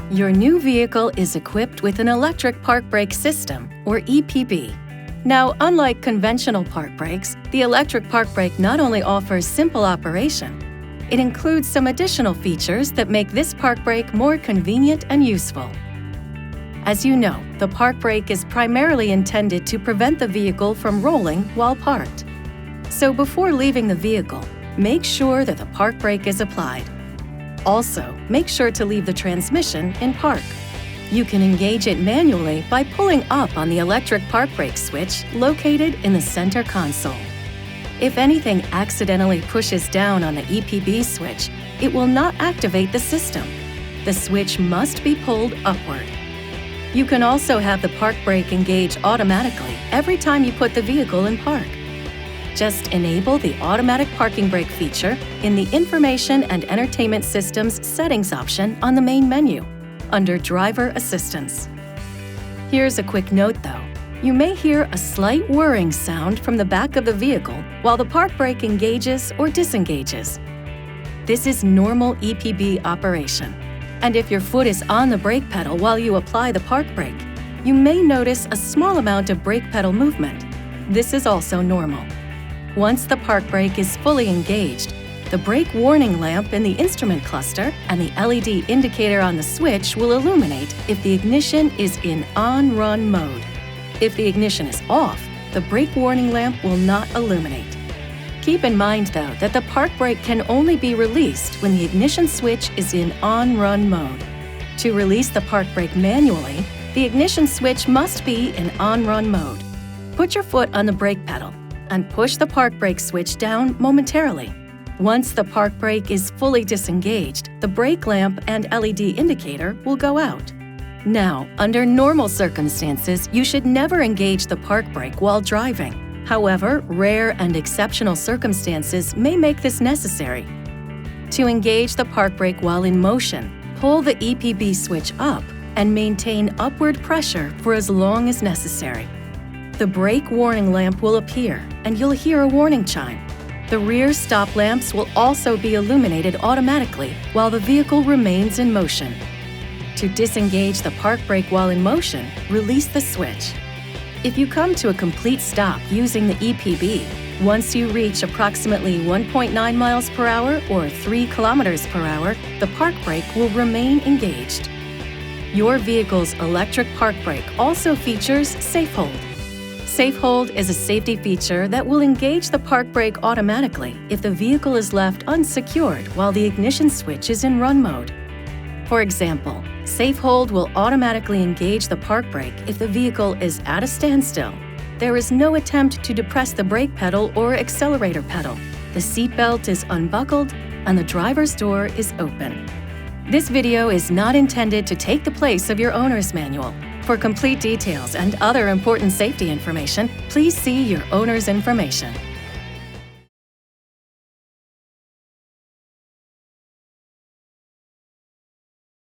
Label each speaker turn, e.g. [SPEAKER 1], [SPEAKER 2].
[SPEAKER 1] Your new vehicle is equipped with an electric park brake system, or EPB. Now, unlike conventional park brakes, the electric park brake not only offers simple operation, it includes some additional features that make this park brake more convenient and useful. As you know, the park brake is primarily intended to prevent the vehicle from rolling while parked. So before leaving the vehicle, make sure that the park brake is applied. Also, make sure to leave the transmission in park. You can engage it manually by pulling up on the electric park brake switch located in the center console. If anything accidentally pushes down on the EPB switch, it will not activate the system. The switch must be pulled upward. You can also have the park brake engage automatically every time you put the vehicle in park. Just enable the automatic parking brake feature in the Information and Entertainment Systems settings option on the main menu, under Driver Assistance. Here's a quick note though. You may hear a slight whirring sound from the back of the vehicle while the park brake engages or disengages. This is normal EPB operation, and if your foot is on the brake pedal while you apply the park brake, you may notice a small amount of brake pedal movement. This is also normal. Once the park brake is fully engaged, the brake warning lamp in the instrument cluster and the LED indicator on the switch will illuminate if the ignition is in on-run mode. If the ignition is off, the brake warning lamp will not illuminate. Keep in mind, though, that the park brake can only be released when the ignition switch is in on-run mode. To release the park brake manually, the ignition switch must be in on-run mode. Put your foot on the brake pedal and push the park brake switch down momentarily. Once the park brake is fully disengaged, the brake lamp and LED indicator will go out. Now, under normal circumstances, you should never engage the park brake while driving. However, rare and exceptional circumstances may make this necessary. To engage the park brake while in motion, pull the EPB switch up and maintain upward pressure for as long as necessary. The brake warning lamp will appear, and you'll hear a warning chime. The rear stop lamps will also be illuminated automatically while the vehicle remains in motion. To disengage the park brake while in motion, release the switch. If you come to a complete stop using the EPB, once you reach approximately 1.9 miles per hour or 3 kilometers per hour, the park brake will remain engaged. Your vehicle's electric park brake also features Safe Hold. Safe Hold is a safety feature that will engage the park brake automatically if the vehicle is left unsecured while the ignition switch is in run mode. For example, Safe Hold will automatically engage the park brake if the vehicle is at a standstill. There is no attempt to depress the brake pedal or accelerator pedal. The seatbelt is unbuckled and the driver's door is open. This video is not intended to take the place of your owner's manual. For complete details and other important safety information, please see your owner's information.